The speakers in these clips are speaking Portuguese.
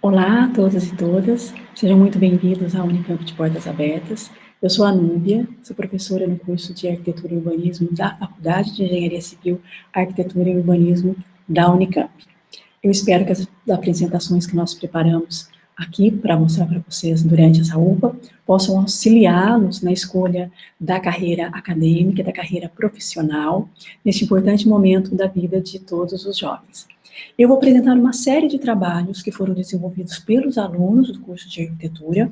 Olá a todas e todas, sejam muito bem-vindos à Unicamp de Portas Abertas. Eu sou a Núbia, sou professora no curso de Arquitetura e Urbanismo da Faculdade de Engenharia Civil, Arquitetura e Urbanismo da Unicamp. Eu espero que as apresentações que nós preparamos aqui para mostrar para vocês durante essa UPA possam auxiliá-los na escolha da carreira acadêmica, da carreira profissional, neste importante momento da vida de todos os jovens. Eu vou apresentar uma série de trabalhos que foram desenvolvidos pelos alunos do curso de arquitetura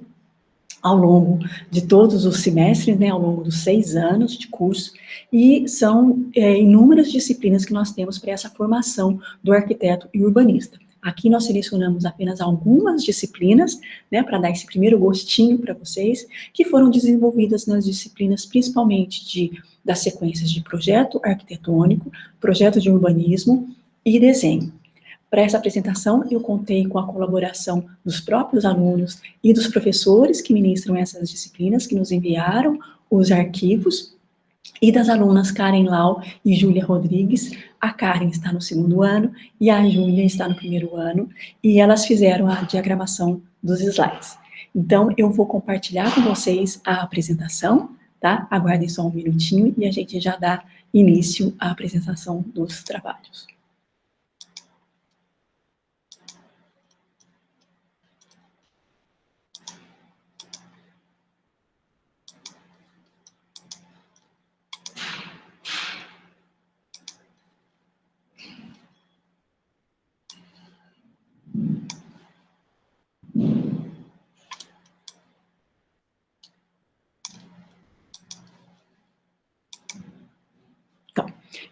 ao longo de todos os semestres, né, ao longo dos 6 anos de curso, e são inúmeras disciplinas que nós temos para essa formação do arquiteto e urbanista. Aqui nós selecionamos apenas algumas disciplinas, né, para dar esse primeiro gostinho para vocês, que foram desenvolvidas nas disciplinas principalmente das sequências de projeto arquitetônico, projeto de urbanismo e desenho. Para essa apresentação, eu contei com a colaboração dos próprios alunos e dos professores que ministram essas disciplinas, que nos enviaram os arquivos, e das alunas Karen Lau e Júlia Rodrigues. A Karen está no 2º ano e a Júlia está no 1º ano, e elas fizeram a diagramação dos slides. Então, eu vou compartilhar com vocês a apresentação, tá? Aguardem só um minutinho e a gente já dá início à apresentação dos trabalhos.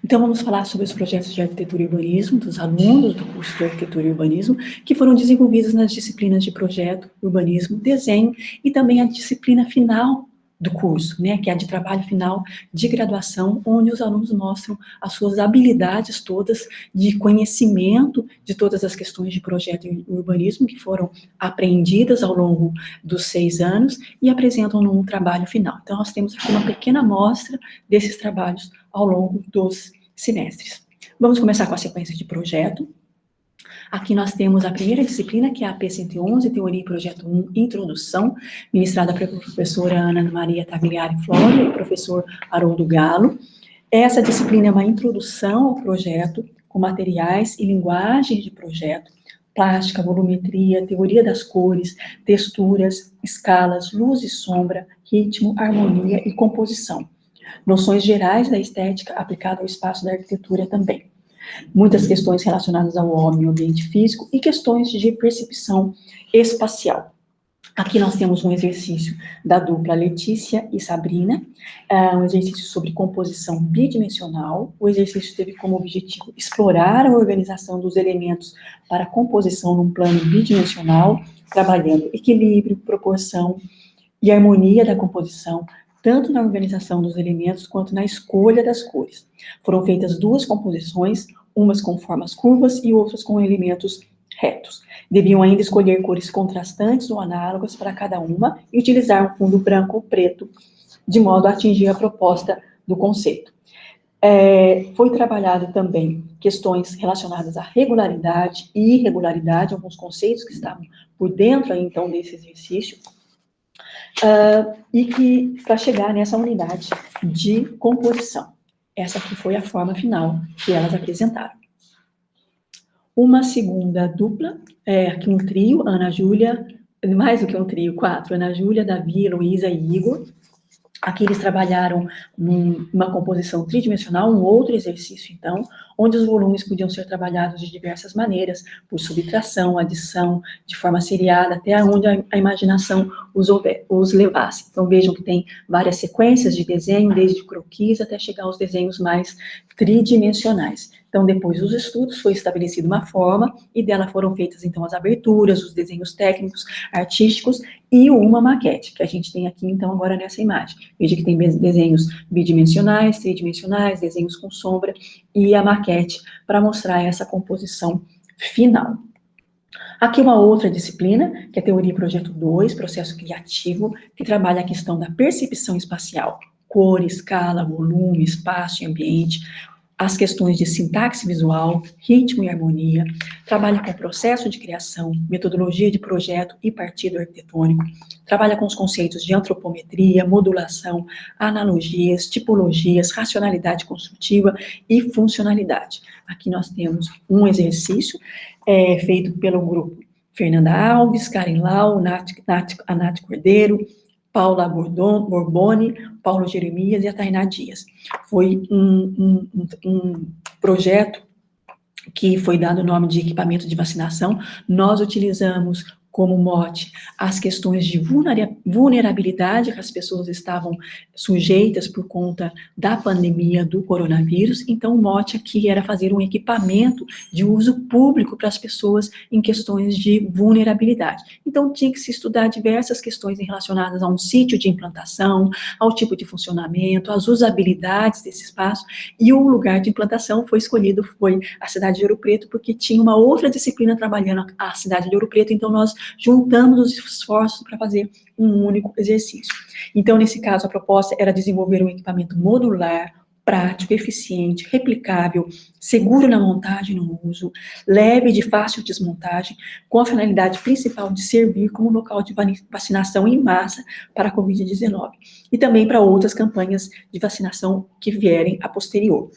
Então, vamos falar sobre os projetos de arquitetura e urbanismo dos alunos do curso de arquitetura e urbanismo, que foram desenvolvidos nas disciplinas de projeto, urbanismo, desenho, e também a disciplina final do curso, né, que é a de trabalho final de graduação, onde os alunos mostram as suas habilidades todas de conhecimento de todas as questões de projeto e urbanismo que foram aprendidas ao longo dos 6 anos e apresentam num trabalho final. Então, nós temos aqui uma pequena amostra desses trabalhos ao longo dos semestres. Vamos começar com a sequência de projeto. Aqui nós temos a primeira disciplina, que é a P111, Teoria e Projeto 1, Introdução, ministrada pela professora Ana Maria Tagliari Flório e professor Haroldo Galo. Essa disciplina é uma introdução ao projeto, com materiais e linguagens de projeto, plástica, volumetria, teoria das cores, texturas, escalas, luz e sombra, ritmo, harmonia e composição. Noções gerais da estética aplicada ao espaço da arquitetura também. Muitas questões relacionadas ao homem e ao ambiente físico e questões de percepção espacial. Aqui nós temos um exercício da dupla Letícia e Sabrina, um exercício sobre composição bidimensional. O exercício teve como objetivo explorar a organização dos elementos para a composição num plano bidimensional, trabalhando equilíbrio, proporção e harmonia da composição, tanto na organização dos elementos quanto na escolha das cores. Foram feitas 2 composições, umas com formas curvas e outras com elementos retos. Deviam ainda escolher cores contrastantes ou análogas para cada uma e utilizar um fundo branco ou preto, de modo a atingir a proposta do conceito. Foi trabalhado também questões relacionadas à regularidade e irregularidade, alguns conceitos que estavam por dentro, então, desse exercício, e que, para chegar nessa unidade de composição. Essa aqui foi a forma final que elas apresentaram. Uma segunda dupla, aqui um trio, Ana Júlia, mais do que um trio, 4, Ana Júlia, Davi, Heloísa e Igor. Aqui eles trabalharam numa composição tridimensional, um outro exercício, então, onde os volumes podiam ser trabalhados de diversas maneiras, por subtração, adição, de forma seriada, até onde a imaginação os levasse. Então, vejam que tem várias sequências de desenho, desde croquis até chegar aos desenhos mais tridimensionais. Então, depois dos estudos, foi estabelecida uma forma, e dela foram feitas, então, as aberturas, os desenhos técnicos, artísticos, e uma maquete, que a gente tem aqui, então, agora nessa imagem. Veja que tem desenhos bidimensionais, tridimensionais, desenhos com sombra, e a maquete para mostrar essa composição final. Aqui uma outra disciplina, que é a Teoria e Projeto 2, Processo Criativo, que trabalha a questão da percepção espacial, cor, escala, volume, espaço e ambiente, as questões de sintaxe visual, ritmo e harmonia, trabalha com o processo de criação, metodologia de projeto e partido arquitetônico, trabalha com os conceitos de antropometria, modulação, analogias, tipologias, racionalidade construtiva e funcionalidade. Aqui nós temos um exercício feito pelo grupo Fernanda Alves, Karen Lau, Nath Cordeiro, Paula Borboni, Paulo Jeremias e a Tainá Dias. Foi um projeto que foi dado o nome de equipamento de vacinação. Nós utilizamos como mote as questões de vulnerabilidade que as pessoas estavam sujeitas por conta da pandemia do coronavírus. Então, o mote aqui era fazer um equipamento de uso público para as pessoas em questões de vulnerabilidade. Então, tinha que se estudar diversas questões relacionadas a um sítio de implantação, ao tipo de funcionamento, às usabilidades desse espaço, e o lugar de implantação foi escolhido, foi a cidade de Ouro Preto, porque tinha uma outra disciplina trabalhando a cidade de Ouro Preto, então nós juntamos os esforços para fazer um único exercício. Então, nesse caso, a proposta era desenvolver um equipamento modular, prático, eficiente, replicável, seguro na montagem e no uso, leve e de fácil desmontagem, com a finalidade principal de servir como local de vacinação em massa para a Covid-19 e também para outras campanhas de vacinação que vierem a posterior.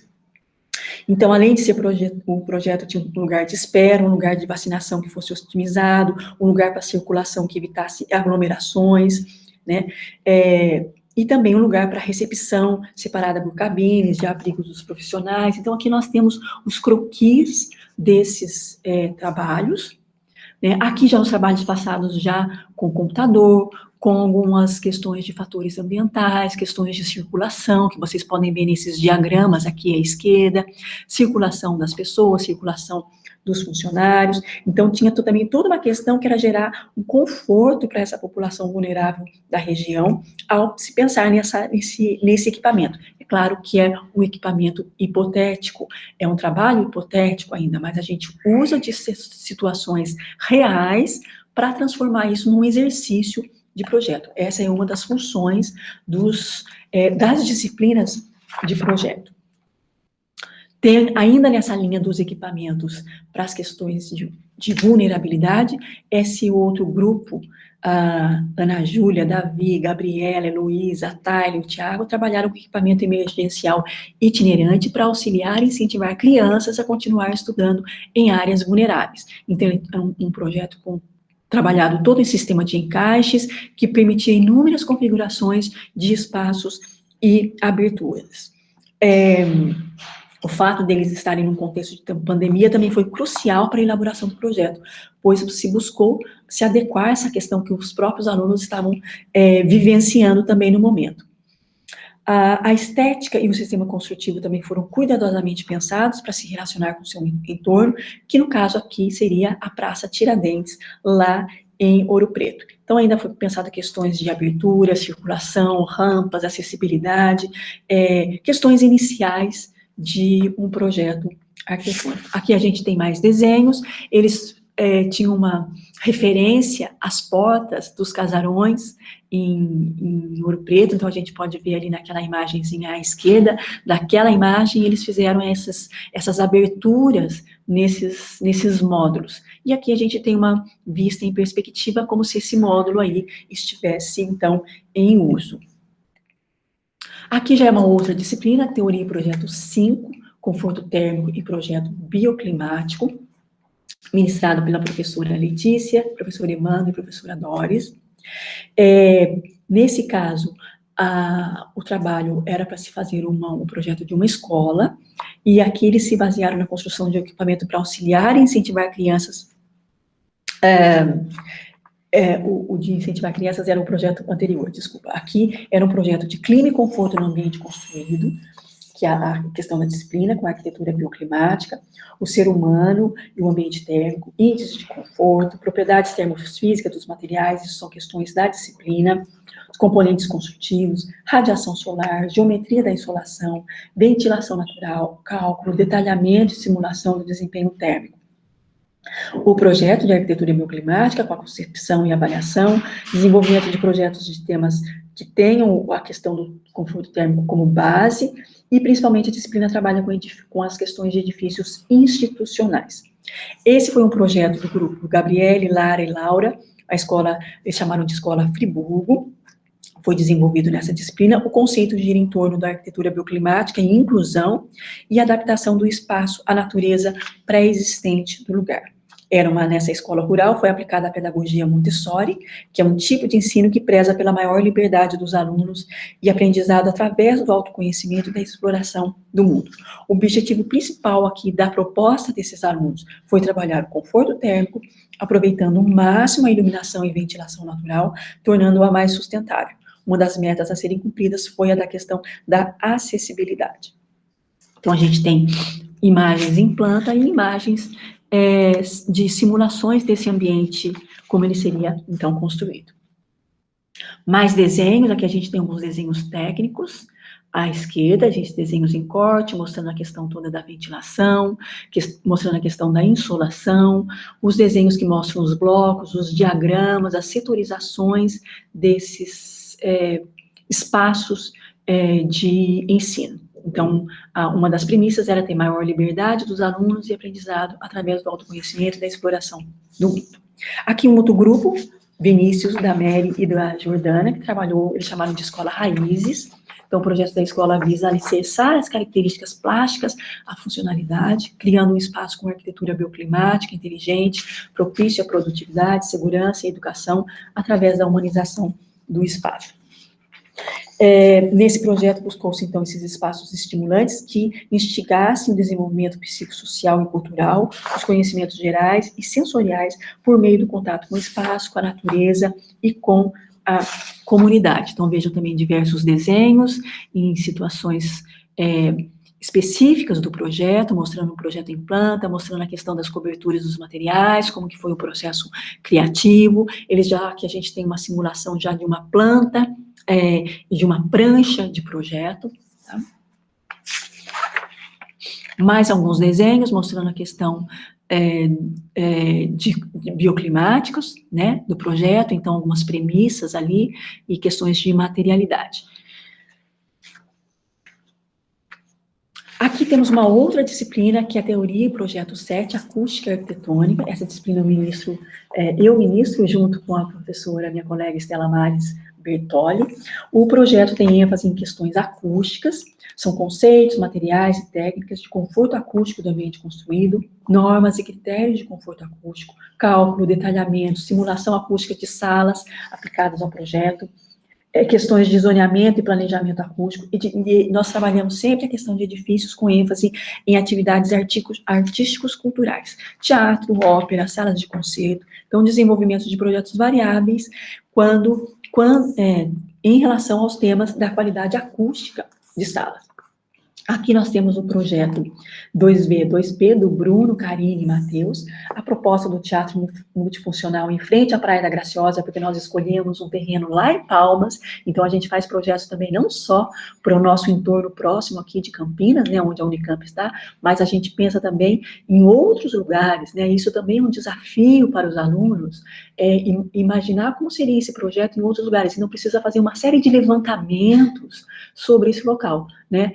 Então, além de ser o projeto tinha um lugar de espera, um lugar de vacinação que fosse otimizado, um lugar para circulação que evitasse aglomerações, né, e também um lugar para recepção, separada por cabines de abrigos dos profissionais. Então, aqui nós temos os croquis desses trabalhos, né, aqui já os trabalhos passados já com computador, com algumas questões de fatores ambientais, questões de circulação, que vocês podem ver nesses diagramas aqui à esquerda, circulação das pessoas, circulação dos funcionários. Então, tinha também toda uma questão que era gerar um conforto para essa população vulnerável da região, ao se pensar nesse equipamento. É claro que é um equipamento hipotético, é um trabalho hipotético ainda, mas a gente usa de situações reais para transformar isso num exercício de projeto. Essa é uma das funções das disciplinas de projeto. Tem, ainda nessa linha dos equipamentos para as questões de vulnerabilidade, esse outro grupo, a Ana Júlia, Davi, Gabriela, Heloísa, Taylor, Thiago, trabalharam com equipamento emergencial itinerante para auxiliar e incentivar crianças a continuar estudando em áreas vulneráveis. Então, é um projeto trabalhado todo em sistema de encaixes, que permitia inúmeras configurações de espaços e aberturas. O fato deles estarem num contexto de pandemia também foi crucial para a elaboração do projeto, pois se buscou se adequar a essa questão que os próprios alunos estavam vivenciando também no momento. A estética e o sistema construtivo também foram cuidadosamente pensados para se relacionar com o seu entorno, que no caso aqui seria a Praça Tiradentes, lá em Ouro Preto. Então, ainda foi pensado questões de abertura, circulação, rampas, acessibilidade, questões iniciais de um projeto arquitetônico. Aqui a gente tem mais desenhos, eles tinham uma referência às portas dos casarões em Ouro Preto, então a gente pode ver ali naquela imagenzinha à esquerda, daquela imagem eles fizeram essas aberturas nesses módulos. E aqui a gente tem uma vista em perspectiva como se esse módulo aí estivesse, então, em uso. Aqui já é uma outra disciplina, Teoria e Projeto 5, Conforto Térmico e Projeto Bioclimático, ministrado pela professora Letícia, professora Emmanuel e professora Doris. Nesse caso, o trabalho era para se fazer um projeto de uma escola, e aqui eles se basearam na construção de equipamento para auxiliar e incentivar crianças. O de incentivar crianças era o projeto anterior, desculpa. Aqui era um projeto de clima e conforto no ambiente construído, que é a questão da disciplina com a arquitetura bioclimática, o ser humano e o ambiente térmico, índices de conforto, propriedades termofísicas dos materiais, isso são questões da disciplina, os componentes construtivos, radiação solar, geometria da insolação, ventilação natural, cálculo, detalhamento e simulação do desempenho térmico. O projeto de arquitetura bioclimática, com a concepção e avaliação, desenvolvimento de projetos de temas que tenham a questão do conforto térmico como base, e principalmente a disciplina trabalha com as questões de edifícios institucionais. Esse foi um projeto do grupo Gabriele, Lara e Laura, a escola, eles chamaram de Escola Friburgo. Foi desenvolvido nessa disciplina, o conceito gira em torno da arquitetura bioclimática e inclusão e adaptação do espaço à natureza pré-existente do lugar. Nessa escola rural, foi aplicada a pedagogia Montessori, que é um tipo de ensino que preza pela maior liberdade dos alunos e aprendizado através do autoconhecimento e da exploração do mundo. O objetivo principal aqui da proposta desses alunos foi trabalhar o conforto térmico, aproveitando ao máximo a iluminação e ventilação natural, tornando-a mais sustentável. Uma das metas a serem cumpridas foi a da questão da acessibilidade. Então, a gente tem imagens em planta e imagens de simulações desse ambiente, como ele seria, então, construído. Mais desenhos, aqui a gente tem alguns desenhos técnicos. À esquerda, a gente tem desenhos em corte, mostrando a questão toda da ventilação, mostrando a questão da insolação, os desenhos que mostram os blocos, os diagramas, as setorizações desses espaços de ensino. Então, uma das premissas era ter maior liberdade dos alunos e aprendizado através do autoconhecimento e da exploração do mundo. Aqui um outro grupo, Vinícius, da Mary e da Jordana, que trabalhou, eles chamaram de Escola Raízes. Então, o projeto da escola visa alicerçar as características plásticas, a funcionalidade, criando um espaço com arquitetura bioclimática, inteligente, propício à produtividade, segurança e educação, através da humanização do espaço. Nesse projeto buscou-se, então, esses espaços estimulantes que instigassem o desenvolvimento psicossocial e cultural, os conhecimentos gerais e sensoriais por meio do contato com o espaço, com a natureza e com a comunidade. Então, vejam também diversos desenhos em situações específicas do projeto, mostrando o projeto em planta, mostrando a questão das coberturas dos materiais, como que foi o processo criativo, que a gente tem uma simulação já de uma planta, e de uma prancha de projeto, tá? Mais alguns desenhos mostrando a questão de bioclimáticos, né, do projeto, então algumas premissas ali e questões de materialidade. Aqui temos uma outra disciplina, que é a Teoria e Projeto 7, Acústica e Arquitetônica. Essa disciplina eu ministro junto com a professora, minha colega Estela Mares Bertoli. O projeto tem ênfase em questões acústicas, são conceitos, materiais e técnicas de conforto acústico do ambiente construído, normas e critérios de conforto acústico, cálculo, detalhamento, simulação acústica de salas aplicadas ao projeto, questões de zoneamento e planejamento acústico, e nós trabalhamos sempre a questão de edifícios com ênfase em atividades artísticos culturais, teatro, ópera, salas de concerto, então desenvolvimento de projetos variáveis em relação aos temas da qualidade acústica de salas. Aqui nós temos o projeto 2V2P, do Bruno, Karine e Matheus, a proposta do teatro multifuncional em frente à Praia da Graciosa, porque nós escolhemos um terreno lá em Palmas, então a gente faz projetos também não só para o nosso entorno próximo aqui de Campinas, né, onde a Unicamp está, mas a gente pensa também em outros lugares, né, isso também é um desafio para os alunos, imaginar como seria esse projeto em outros lugares, e não precisa fazer uma série de levantamentos sobre esse local, né,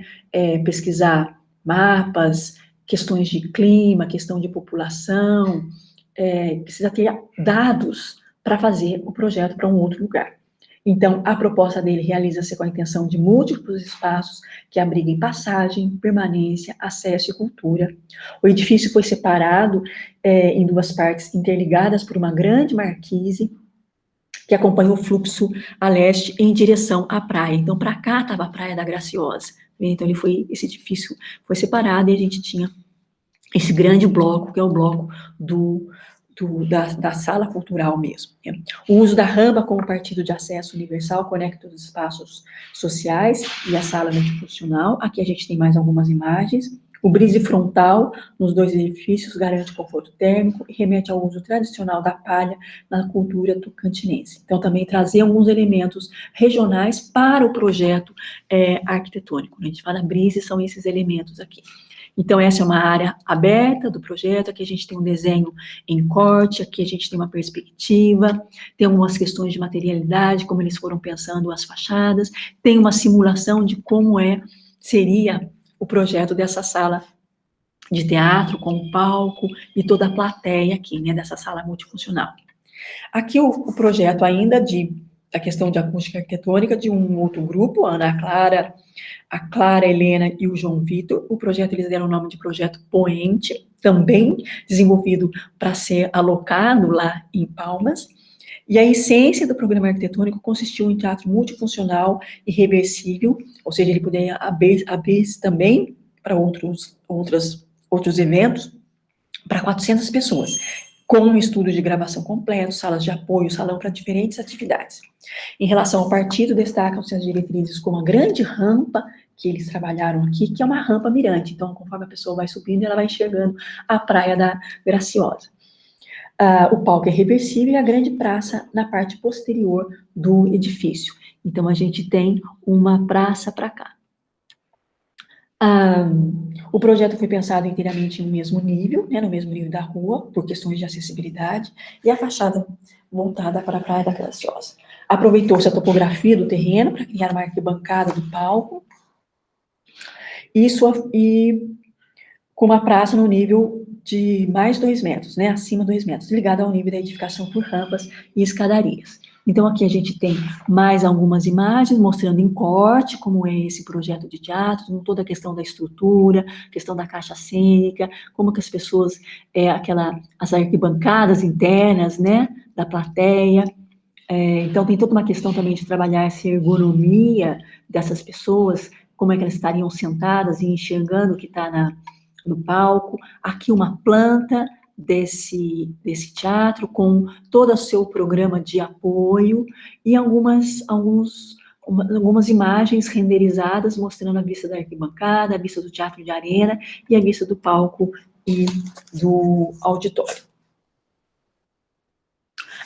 pesquisar mapas, questões de clima, questão de população, precisa ter dados para fazer o projeto para um outro lugar. Então, a proposta dele realiza-se com a intenção de múltiplos espaços que abriguem passagem, permanência, acesso e cultura. O edifício foi separado em duas partes interligadas por uma grande marquise que acompanha o fluxo a leste em direção à praia. Então, para cá estava a Praia da Graciosa. Então, esse edifício foi separado e a gente tinha esse grande bloco, que é o bloco da sala cultural mesmo. O uso da rampa como partido de acesso universal conecta os espaços sociais e a sala multifuncional. Aqui a gente tem mais algumas imagens. O brise frontal nos dois edifícios garante conforto térmico e remete ao uso tradicional da palha na cultura tocantinense. Então, também trazer alguns elementos regionais para o projeto arquitetônico. A gente fala brise, são esses elementos aqui. Então, essa é uma área aberta do projeto, aqui a gente tem um desenho em corte, aqui a gente tem uma perspectiva, tem algumas questões de materialidade, como eles foram pensando as fachadas, tem uma simulação de como seria o projeto dessa sala de teatro, com o palco e toda a plateia aqui, né, dessa sala multifuncional. Aqui o projeto ainda da questão de acústica arquitetônica de um outro grupo, a Clara Helena e o João Vitor. O projeto, eles deram o nome de projeto Poente, também desenvolvido para ser alocado lá em Palmas. E a essência do programa arquitetônico consistiu em teatro multifuncional e reversível, ou seja, ele poderia abrir também para outros eventos, para 400 pessoas, com um estúdio de gravação completo, salas de apoio, salão para diferentes atividades. Em relação ao partido, destacam-se as diretrizes como a grande rampa que eles trabalharam aqui, que é uma rampa mirante. Então, conforme a pessoa vai subindo, ela vai enxergando a Praia da Graciosa. O palco é reversível e a grande praça na parte posterior do edifício. Então, a gente tem uma praça para cá. O projeto foi pensado inteiramente no mesmo nível, né, no mesmo nível da rua, por questões de acessibilidade, e a fachada voltada para a Praia da Graciosa. Aproveitou-se a topografia do terreno para criar uma arquibancada do palco, e com uma praça no nível de mais 2 metros, né, acima de 2 metros, ligada ao nível da edificação por rampas e escadarias. Então, aqui a gente tem mais algumas imagens mostrando em corte como é esse projeto de teatro, com toda a questão da estrutura, questão da caixa cênica, como que as pessoas, as arquibancadas internas, né, da plateia. Então, tem toda uma questão também de trabalhar essa ergonomia dessas pessoas, como é que elas estariam sentadas e enxergando o que está no palco. Aqui uma planta desse teatro, com todo o seu programa de apoio, e algumas imagens renderizadas, mostrando a vista da arquibancada, a vista do teatro de arena, e a vista do palco e do auditório.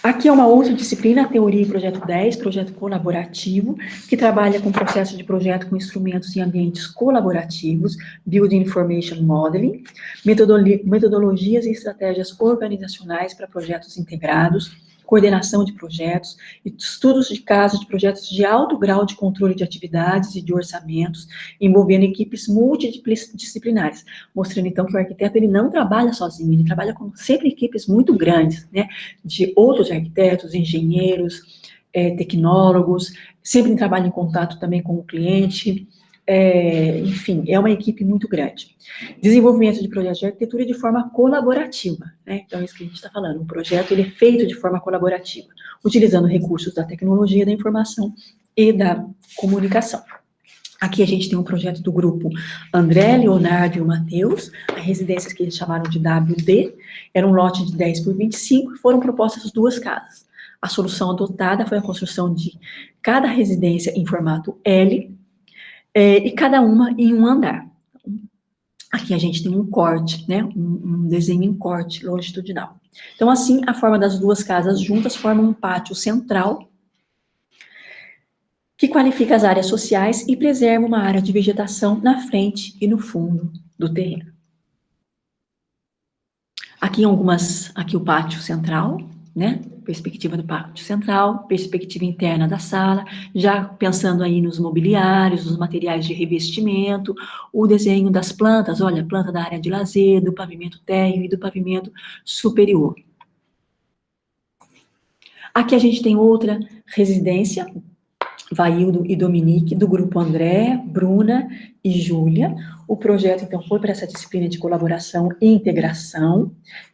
Aqui é uma outra disciplina, a Teoria e Projeto 10, projeto colaborativo, que trabalha com processo de projeto com instrumentos e ambientes colaborativos, Building Information Modeling, metodologias e estratégias organizacionais para projetos integrados, coordenação de projetos, estudos de casos de projetos de alto grau de controle de atividades e de orçamentos, envolvendo equipes multidisciplinares, mostrando então que o arquiteto ele não trabalha sozinho, ele trabalha com sempre equipes muito grandes, né, de outros arquitetos, engenheiros, tecnólogos, sempre trabalha em contato também com o cliente, enfim, é uma equipe muito grande. Desenvolvimento de projetos de arquitetura de forma colaborativa, né? Então, é isso que a gente está falando, o projeto ele é feito de forma colaborativa, utilizando recursos da tecnologia, da informação e da comunicação. Aqui a gente tem um projeto do grupo André, Leonardo e o Matheus, a residências que eles chamaram de WD, era um lote de 10 por 25, e foram propostas 2 casas. A solução adotada foi a construção de cada residência em formato L, e cada uma em um andar. Aqui a gente tem um corte, né, um desenho em corte longitudinal. Então, assim, a forma das 2 casas juntas forma um pátio central, que qualifica as áreas sociais e preserva uma área de vegetação na frente e no fundo do terreno. Aqui o pátio central, né? Perspectiva do pátio central, perspectiva interna da sala, já pensando aí nos mobiliários, nos materiais de revestimento, o desenho das plantas, olha, planta da área de lazer, do pavimento térreo e do pavimento superior. Aqui a gente tem outra residência, Vaildo e Dominique, do grupo André, Bruna e Júlia. O projeto, então, foi para essa disciplina de colaboração e integração.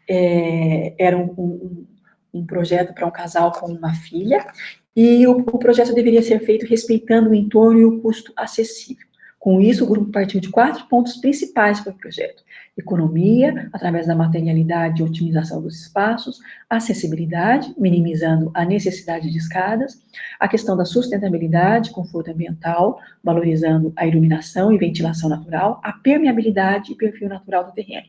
Era um projeto para um casal com uma filha, e o projeto deveria ser feito respeitando o entorno e o custo acessível. Com isso, o grupo partiu de 4 pontos principais para o projeto: economia, através da materialidade e otimização dos espaços; acessibilidade, minimizando a necessidade de escadas; a questão da sustentabilidade, conforto ambiental, valorizando a iluminação e ventilação natural; a permeabilidade e perfil natural do terreno.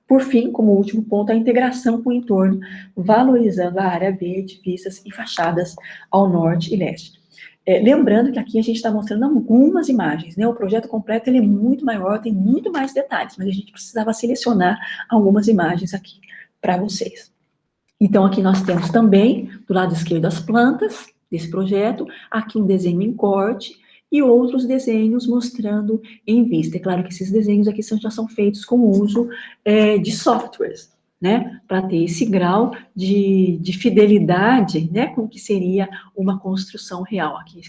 Por fim, como último ponto, a integração com o entorno, valorizando a área verde, vistas e fachadas ao norte e leste. Lembrando que aqui a gente está mostrando algumas imagens, né? O projeto completo ele é muito maior, tem muito mais detalhes, mas a gente precisava selecionar algumas imagens aqui para vocês. Então, aqui nós temos também, do lado esquerdo, as plantas desse projeto, aqui um desenho em corte, e outros desenhos mostrando em vista. É claro que esses desenhos aqui já são feitos com o uso de softwares, né, para ter esse grau de fidelidade, né, com o que seria uma construção real. Aqui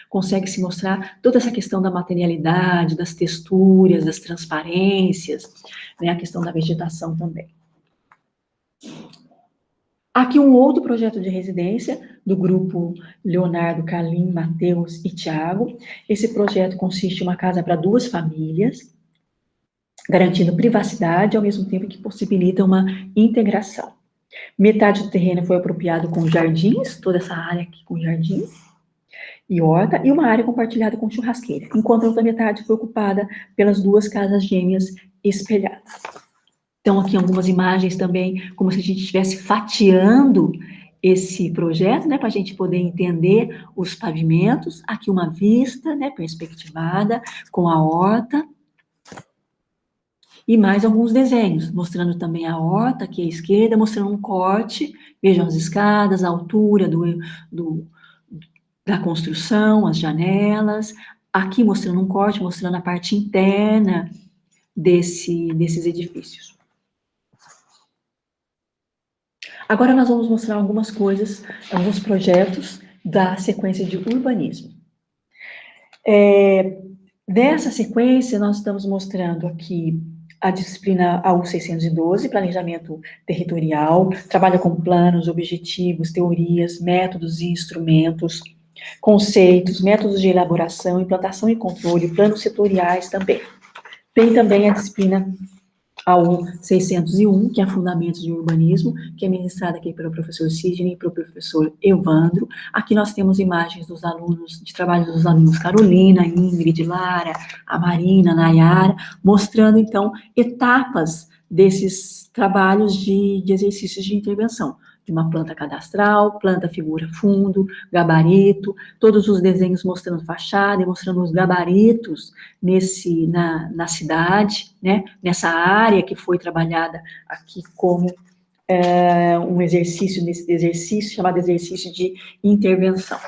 consegue-se mostrar toda essa questão da materialidade, das texturas, das transparências, né, a questão da vegetação também. Aqui um outro projeto de residência do grupo Leonardo, Carlim, Matheus e Tiago. Esse projeto consiste em uma casa para 2 famílias, garantindo privacidade, ao mesmo tempo que possibilita uma integração. Metade do terreno foi apropriado com jardins, toda essa área aqui com jardins e horta, e uma área compartilhada com churrasqueira, enquanto a outra metade foi ocupada pelas 2 casas gêmeas espelhadas. Então, aqui algumas imagens também, como se a gente estivesse fatiando esse projeto, né, para a gente poder entender os pavimentos. Aqui uma vista, né, perspectivada, com a horta. E mais alguns desenhos, mostrando também a horta, aqui à esquerda, mostrando um corte. Vejam as escadas, a altura da construção, as janelas. Aqui mostrando um corte, mostrando a parte interna desses edifícios. Agora nós vamos mostrar algumas coisas, alguns projetos da sequência de urbanismo. Nessa sequência, nós estamos mostrando aqui a disciplina AU 612, Planejamento Territorial, trabalha com planos, objetivos, teorias, métodos e instrumentos, conceitos, métodos de elaboração, implantação e controle, planos setoriais também. Tem também a disciplina AU 601, que é Fundamentos de Urbanismo, que é ministrada aqui pelo professor Sidney e pelo professor Evandro. Aqui nós temos imagens dos alunos, de trabalho dos alunos Carolina, Ingrid, Lara, a Marina, a Nayara, mostrando, então, etapas desses trabalhos de exercícios de intervenção, de uma planta cadastral, planta, figura, fundo, gabarito, todos os desenhos mostrando fachada e mostrando os gabaritos na cidade, né, nessa área que foi trabalhada aqui como um exercício, nesse exercício, chamado exercício de intervenção.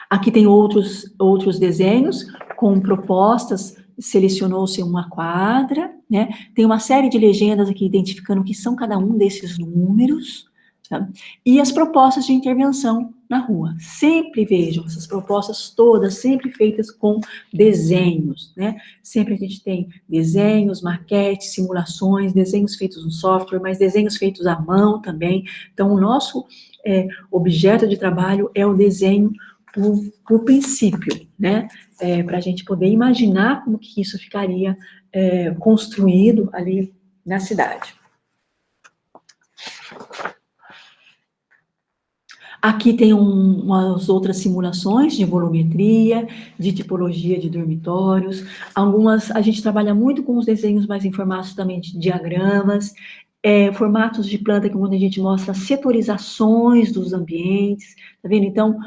Aqui tem outros desenhos com propostas, selecionou-se uma quadra, né? Tem uma série de legendas aqui identificando o que são cada um desses números, tá? E as propostas de intervenção na rua. Sempre vejam essas propostas todas, sempre feitas com desenhos, né? Sempre a gente tem desenhos, maquetes, simulações, desenhos feitos no software, mas desenhos feitos à mão também. Então, o nosso objeto de trabalho é o desenho por princípio, né? Para a gente poder imaginar como que isso ficaria construído ali na cidade. Aqui tem umas outras simulações de volumetria, de tipologia de dormitórios. Algumas, a gente trabalha muito com os desenhos mais em formatos também de diagramas, formatos de planta, que quando a gente mostra setorizações dos ambientes, tá vendo? Então,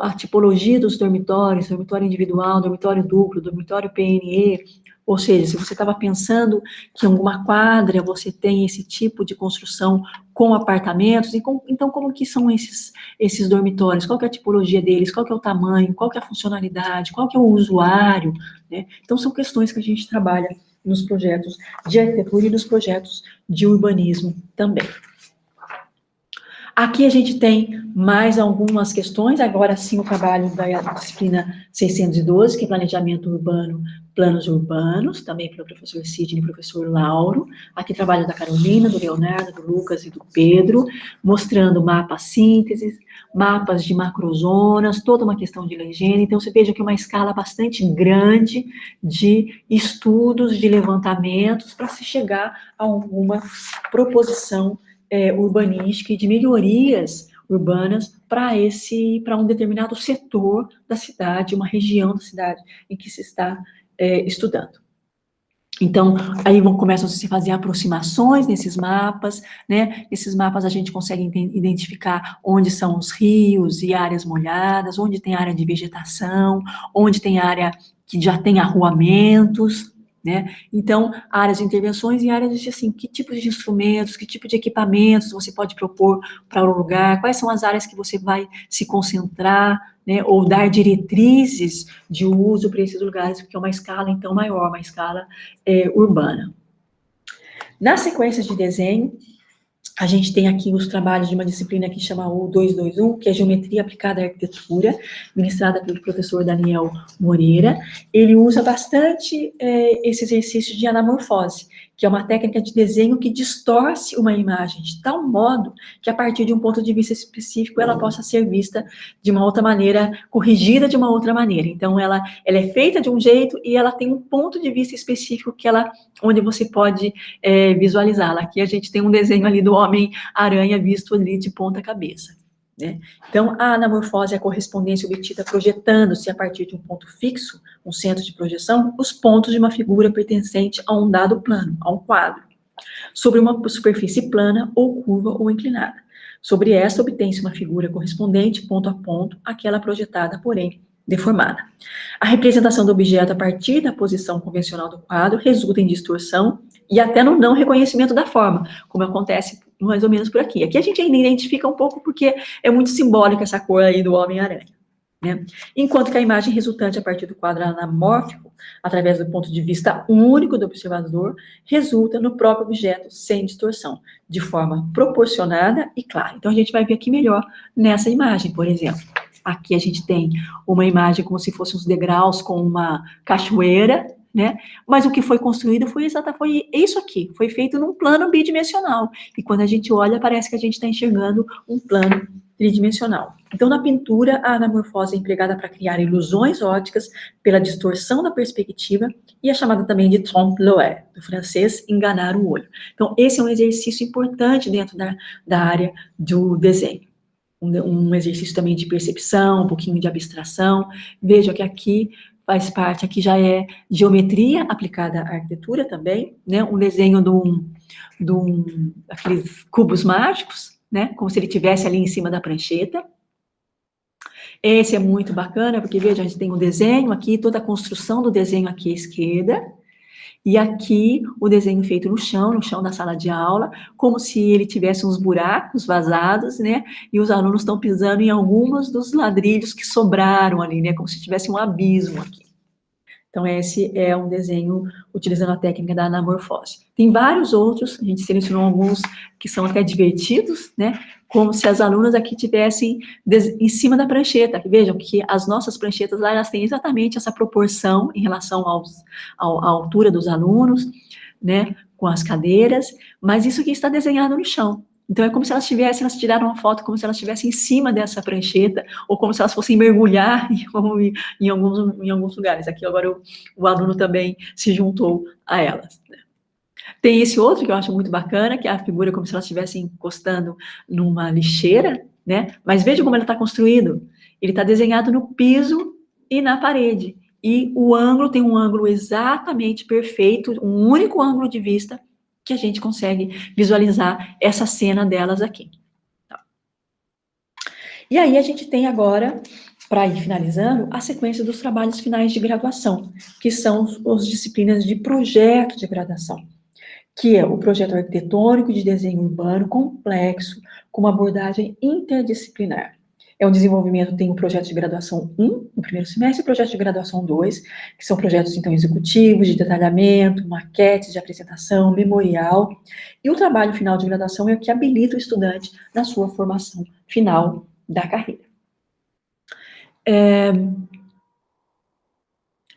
a tipologia dos dormitórios, dormitório individual, dormitório duplo, dormitório PNE, ou seja, se você estava pensando que em alguma quadra você tem esse tipo de construção com apartamentos, então como que são esses dormitórios? Qual que é a tipologia deles? Qual que é o tamanho? Qual que é a funcionalidade? Qual que é o usuário? Né? Então são questões que a gente trabalha nos projetos de arquitetura e nos projetos de urbanismo também. Aqui a gente tem mais algumas questões, agora sim o trabalho da disciplina 612, que é Planejamento Urbano, Planos Urbanos, também pelo professor Sidney e professor Lauro. Aqui trabalho da Carolina, do Leonardo, do Lucas e do Pedro, mostrando mapas sínteses, mapas de macrozonas, toda uma questão de legenda. Então, você veja que é uma escala bastante grande de estudos, de levantamentos, para se chegar a alguma proposição urbanística e de melhorias urbanas para um determinado setor da cidade, uma região da cidade em que se está estudando. Então, aí começam a se fazer aproximações nesses mapas, né? Nesses mapas a gente consegue identificar onde são os rios e áreas molhadas, onde tem área de vegetação, onde tem área que já tem arruamentos, né? Então, áreas de intervenções e áreas de, assim, que tipos de instrumentos, que tipo de equipamentos você pode propor para o lugar, quais são as áreas que você vai se concentrar, né? Ou dar diretrizes de uso para esses lugares, porque é uma escala, então, maior, uma escala urbana. Na sequência de desenho, a gente tem aqui os trabalhos de uma disciplina que chama o 221, que é Geometria Aplicada à Arquitetura, ministrada pelo professor Daniel Moreira. Ele usa bastante esse exercício de anamorfose, que é uma técnica de desenho que distorce uma imagem de tal modo que, a partir de um ponto de vista específico, ela possa ser vista de uma outra maneira, corrigida de uma outra maneira. Então, ela é feita de um jeito e ela tem um ponto de vista específico onde você pode visualizá-la. Aqui a gente tem um desenho ali do Homem-Aranha visto ali de ponta cabeça, né? Então, a anamorfose é a correspondência obtida projetando-se a partir de um ponto fixo, um centro de projeção, os pontos de uma figura pertencente a um dado plano, a um quadro, sobre uma superfície plana ou curva ou inclinada. Sobre esta obtém-se uma figura correspondente, ponto a ponto, àquela projetada, porém deformada. A representação do objeto a partir da posição convencional do quadro resulta em distorção e até no não reconhecimento da forma, como acontece mais ou menos por aqui. Aqui a gente ainda identifica um pouco porque é muito simbólica essa cor aí do Homem-Aranha, né? Enquanto que a imagem resultante a partir do quadro anamórfico, através do ponto de vista único do observador, resulta no próprio objeto sem distorção, de forma proporcionada e clara. Então a gente vai ver aqui melhor nessa imagem, por exemplo. Aqui a gente tem uma imagem como se fossem uns degraus com uma cachoeira, né? Mas o que foi construído foi isso aqui, foi feito num plano bidimensional. E quando a gente olha, parece que a gente está enxergando um plano tridimensional. Então, na pintura, a anamorfose é empregada para criar ilusões ópticas pela distorção da perspectiva e é chamada também de trompe-l'œil, do francês, enganar o olho. Então, esse é um exercício importante dentro da área do desenho. Um exercício também de percepção, um pouquinho de abstração. Veja que aqui faz parte, aqui já é geometria aplicada à arquitetura também, né? Um desenho aqueles cubos mágicos, né? Como se ele estivesse ali em cima da prancheta. Esse é muito bacana, porque veja, a gente tem um desenho aqui, toda a construção do desenho aqui à esquerda, e aqui o desenho feito no chão da sala de aula, como se ele tivesse uns buracos vazados, né? E os alunos estão pisando em alguns dos ladrilhos que sobraram ali, né? Como se tivesse um abismo aqui. Então, esse é um desenho utilizando a técnica da anamorfose. Tem vários outros, a gente selecionou alguns que são até divertidos, né? Como se as alunas aqui tivessem em cima da prancheta. Vejam que as nossas pranchetas lá, elas têm exatamente essa proporção em relação à altura dos alunos, né? Com as cadeiras, mas isso aqui está desenhado no chão. Então, é como se elas tiraram uma foto como se elas estivessem em cima dessa prancheta, ou como se elas fossem mergulhar em alguns lugares. Aqui, agora, o aluno também se juntou a elas, né? Tem esse outro que eu acho muito bacana, que é a figura como se elas estivessem encostando numa lixeira, né? Mas veja como ele está construído. Ele está desenhado no piso e na parede. E o ângulo tem um ângulo exatamente perfeito, um único ângulo de vista, que a gente consegue visualizar essa cena delas aqui. E aí a gente tem agora, para ir finalizando, a sequência dos trabalhos finais de graduação, que são as disciplinas de projeto de graduação, que é o projeto arquitetônico de desenho urbano complexo, com uma abordagem interdisciplinar. É um desenvolvimento, tem o projeto de graduação 1, no primeiro semestre, e o projeto de graduação 2, que são projetos, então, executivos, de detalhamento, maquetes de apresentação, memorial, e o trabalho final de graduação é o que habilita o estudante na sua formação final da carreira.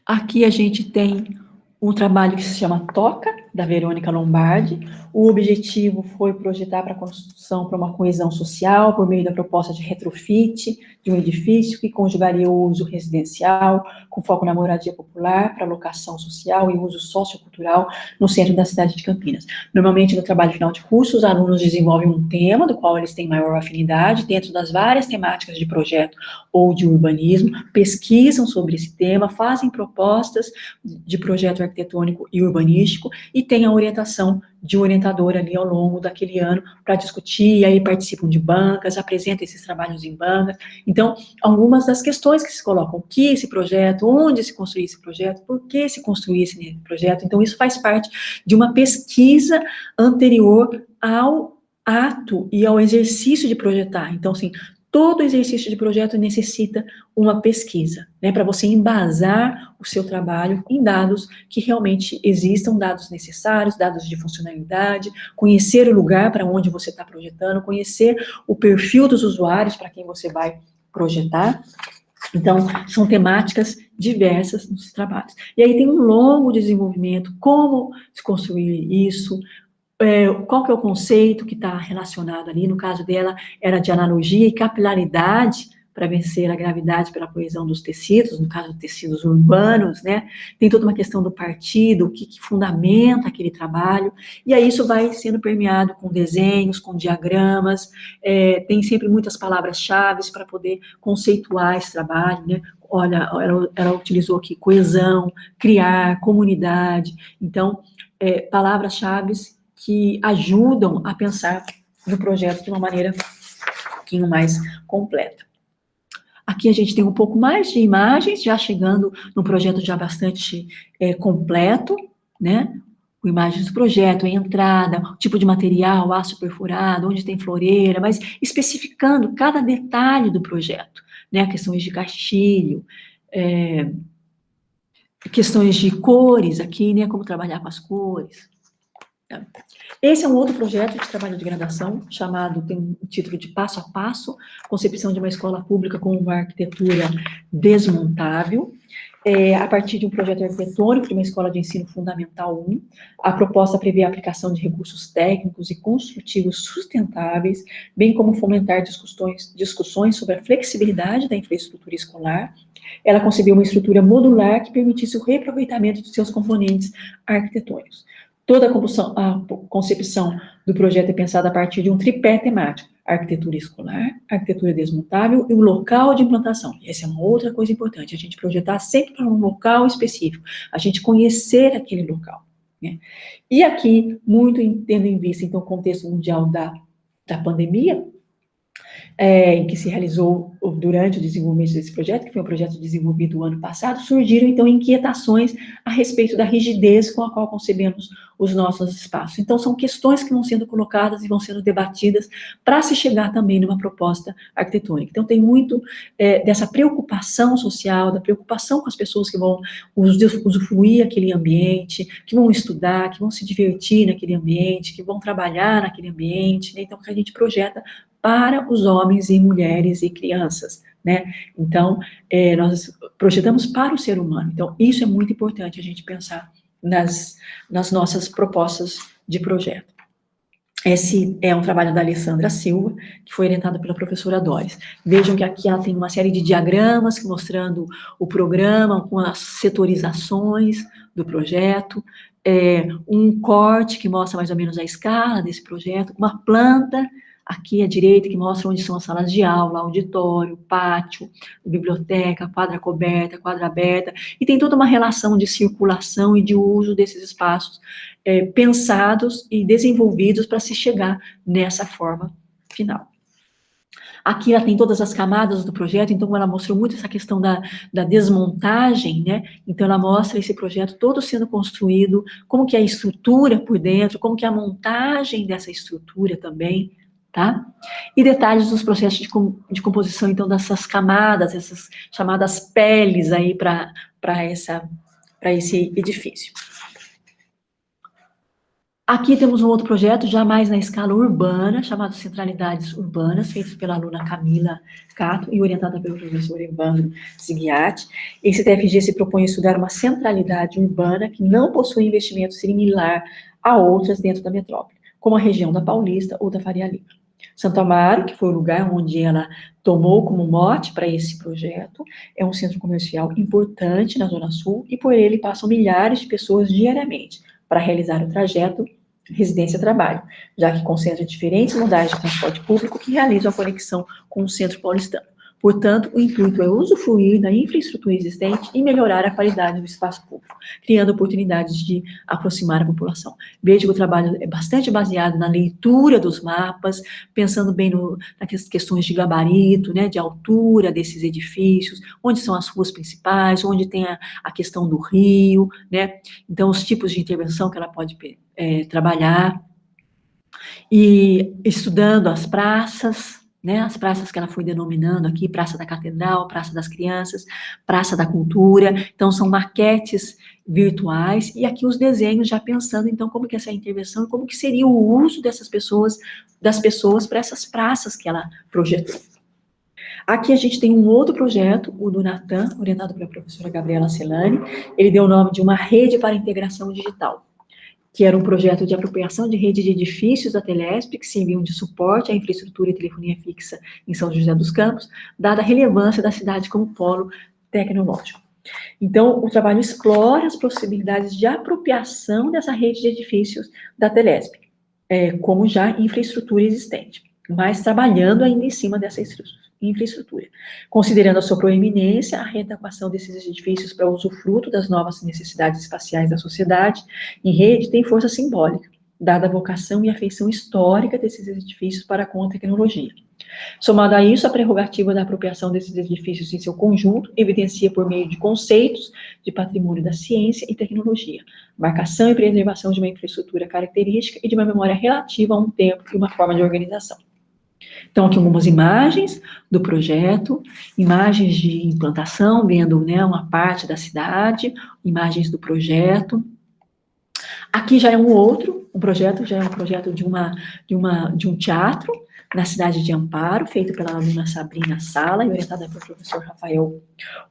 Aqui a gente tem um trabalho que se chama Toca, da Verônica Lombardi. O objetivo foi projetar para a construção para uma coesão social, por meio da proposta de retrofit de um edifício que conjugaria o uso residencial, com foco na moradia popular, para locação social e uso sociocultural no centro da cidade de Campinas. Normalmente, no trabalho final de curso, os alunos desenvolvem um tema do qual eles têm maior afinidade, dentro das várias temáticas de projeto ou de urbanismo, pesquisam sobre esse tema, fazem propostas de projeto arquitetônico e urbanístico, e tem a orientação de um orientador ali ao longo daquele ano para discutir, e aí participam de bancas, apresentam esses trabalhos em bancas. Então, algumas das questões que se colocam, o que esse projeto, onde se construir esse projeto, por que se construir esse projeto, então isso faz parte de uma pesquisa anterior ao ato e ao exercício de projetar. Então, assim, todo exercício de projeto necessita uma pesquisa, né, para você embasar o seu trabalho em dados que realmente existam, dados necessários, dados de funcionalidade, conhecer o lugar para onde você está projetando, conhecer o perfil dos usuários para quem você vai projetar. Então, são temáticas diversas nos trabalhos. E aí tem um longo desenvolvimento, como se construir isso, qual que é o conceito que está relacionado ali, no caso dela, era de analogia e capilaridade para vencer a gravidade pela coesão dos tecidos, no caso, tecidos urbanos, né? Tem toda uma questão do partido, o que fundamenta aquele trabalho, e aí isso vai sendo permeado com desenhos, com diagramas, tem sempre muitas palavras-chave para poder conceituar esse trabalho, né? Olha, ela utilizou aqui coesão, criar, comunidade, então, palavras-chave que ajudam a pensar no projeto de uma maneira um pouquinho mais completa. Aqui a gente tem um pouco mais de imagens, já chegando no projeto já bastante completo, né? Com imagens do projeto, a entrada, o tipo de material, aço perfurado, onde tem floreira, mas especificando cada detalhe do projeto, né? Questões de castilho, questões de cores aqui, né? Como trabalhar com as cores. Esse é um outro projeto de trabalho de graduação, chamado, tem o título de Passo a Passo, concepção de uma escola pública com uma arquitetura desmontável, a partir de um projeto arquitetônico de uma escola de ensino fundamental 1, a proposta prevê a aplicação de recursos técnicos e construtivos sustentáveis, bem como fomentar discussões sobre a flexibilidade da infraestrutura escolar. Ela concebeu uma estrutura modular que permitisse o reaproveitamento de seus componentes arquitetônicos. Toda a concepção do projeto é pensada a partir de um tripé temático: arquitetura escolar, arquitetura desmontável e o local de implantação. E essa é uma outra coisa importante, a gente projetar sempre para um local específico, a gente conhecer aquele local, né? E aqui, muito tendo em vista, então, o contexto mundial da pandemia, que se realizou durante o desenvolvimento desse projeto, que foi um projeto desenvolvido o ano passado, surgiram, então, inquietações a respeito da rigidez com a qual concebemos os nossos espaços. Então, são questões que vão sendo colocadas e vão sendo debatidas para se chegar também numa proposta arquitetônica. Então, tem muito dessa preocupação social, da preocupação com as pessoas que vão usufruir aquele ambiente, que vão estudar, que vão se divertir naquele ambiente, que vão trabalhar naquele ambiente, né? Então, que a gente projeta para os homens e mulheres e crianças, né? Então, nós projetamos para o ser humano. Então, isso é muito importante a gente pensar nas nossas propostas de projeto. Esse é um trabalho da Alessandra Silva, que foi orientada pela professora Doris. Vejam que aqui ela tem uma série de diagramas mostrando o programa, com as setorizações do projeto, um corte que mostra mais ou menos a escala desse projeto, uma planta aqui à direita, que mostra onde são as salas de aula, auditório, pátio, biblioteca, quadra coberta, quadra aberta, e tem toda uma relação de circulação e de uso desses espaços pensados e desenvolvidos para se chegar nessa forma final. Aqui ela tem todas as camadas do projeto, então ela mostrou muito essa questão da desmontagem, né? Então ela mostra esse projeto todo sendo construído, como que é a estrutura por dentro, como que é a montagem dessa estrutura também, tá? E detalhes dos processos de composição, então, dessas camadas, essas chamadas peles aí para esse edifício. Aqui temos um outro projeto, já mais na escala urbana, chamado Centralidades Urbanas, feito pela aluna Camila Cato e orientada pelo professor Evandro Zigliatti. Esse TFG se propõe a estudar uma centralidade urbana que não possui investimento similar a outras dentro da metrópole, como a região da Paulista ou da Faria Lima. Santo Amaro, que foi o lugar onde ela tomou como mote para esse projeto, é um centro comercial importante na Zona Sul e por ele passam milhares de pessoas diariamente para realizar o trajeto residência-trabalho, já que concentra diferentes modais de transporte público que realizam a conexão com o centro paulistano. Portanto, o intuito é usufruir da infraestrutura existente e melhorar a qualidade do espaço público, criando oportunidades de aproximar a população. Veja que o trabalho é bastante baseado na leitura dos mapas, pensando bem nas questões de gabarito, né, de altura desses edifícios, onde são as ruas principais, onde tem a questão do rio, né, então os tipos de intervenção que ela pode trabalhar, e estudando as praças, né, as praças que ela foi denominando aqui, Praça da Catedral, Praça das Crianças, Praça da Cultura, então são maquetes virtuais, e aqui os desenhos já pensando, então, como que essa intervenção, e como que seria o uso dessas pessoas, das pessoas para essas praças que ela projetou. Aqui a gente tem um outro projeto, o do Natan, orientado pela professora Gabriela Celani, ele deu o nome de uma rede para integração digital, que era um projeto de apropriação de rede de edifícios da Telesp, que serviam de suporte à infraestrutura e telefonia fixa em São José dos Campos, dada a relevância da cidade como polo tecnológico. Então, o trabalho explora as possibilidades de apropriação dessa rede de edifícios da Telesp, como já infraestrutura existente, mas trabalhando ainda em cima dessa infraestrutura, considerando a sua proeminência, a readequação desses edifícios para o usufruto das novas necessidades espaciais da sociedade em rede tem força simbólica, dada a vocação e a afeição histórica desses edifícios para com a tecnologia. Somado a isso, a prerrogativa da apropriação desses edifícios em seu conjunto evidencia por meio de conceitos de patrimônio da ciência e tecnologia, marcação e preservação de uma infraestrutura característica e de uma memória relativa a um tempo e uma forma de organização. Então, aqui algumas imagens do projeto, imagens de implantação, vendo, né, uma parte da cidade, imagens do projeto. Aqui já é um projeto de um teatro na cidade de Amparo, feito pela aluna Sabrina Sala e orientada pelo professor Rafael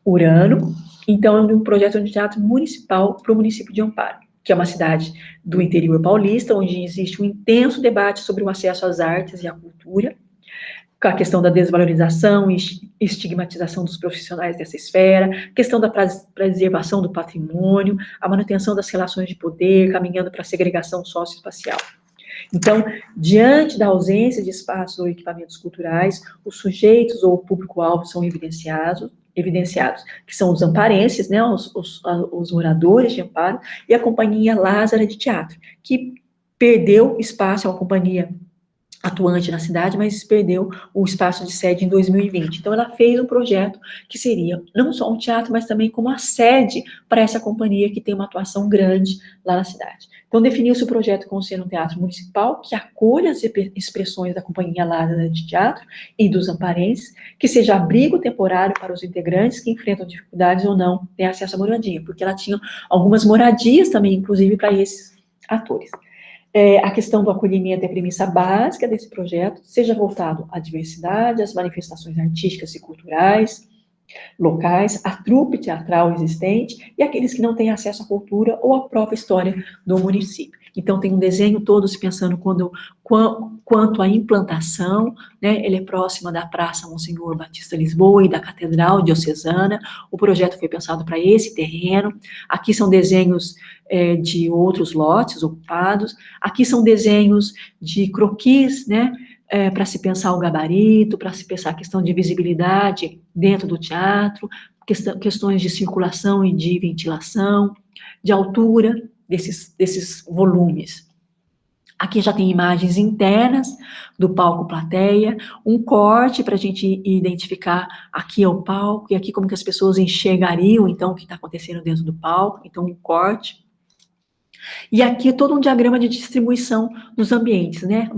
Urano. Então, é um projeto de teatro municipal para o município de Amparo, que é uma cidade do interior paulista, onde existe um intenso debate sobre o acesso às artes e à cultura, com a questão da desvalorização e estigmatização dos profissionais dessa esfera, questão da preservação do patrimônio, a manutenção das relações de poder, caminhando para a segregação socioespacial. Então, diante da ausência de espaços ou equipamentos culturais, os sujeitos ou o público-alvo são evidenciados, que são os amparenses, né, os moradores de Amparo, e a Companhia Lázara de Teatro, que perdeu espaço, é uma companhia atuante na cidade, mas perdeu o espaço de sede em 2020. Então, ela fez um projeto que seria não só um teatro, mas também como a sede para essa companhia que tem uma atuação grande lá na cidade. Então, definiu-se o projeto como sendo um teatro municipal que acolha as expressões da Companhia Lázara de Teatro e dos amparenses, que seja abrigo temporário para os integrantes que enfrentam dificuldades ou não têm acesso à moradia, porque ela tinha algumas moradias também, inclusive, para esses atores. A questão do acolhimento é a premissa básica desse projeto, seja voltado à diversidade, às manifestações artísticas e culturais locais, à trupe teatral existente e aqueles que não têm acesso à cultura ou à própria história do município. Então, tem um desenho todo se pensando quanto à implantação, né, ele é próximo da Praça Monsenhor Batista Lisboa e da Catedral Diocesana, o projeto foi pensado para esse terreno, aqui são desenhos de outros lotes ocupados, aqui são desenhos de croquis, né, para se pensar o gabarito, para se pensar a questão de visibilidade dentro do teatro, questões de circulação e de ventilação, de altura desses volumes. Aqui já tem imagens internas do palco plateia, um corte para a gente identificar aqui é o palco, e aqui como que as pessoas enxergariam, então, o que está acontecendo dentro do palco, então um corte. E aqui é todo um diagrama de distribuição dos ambientes, né,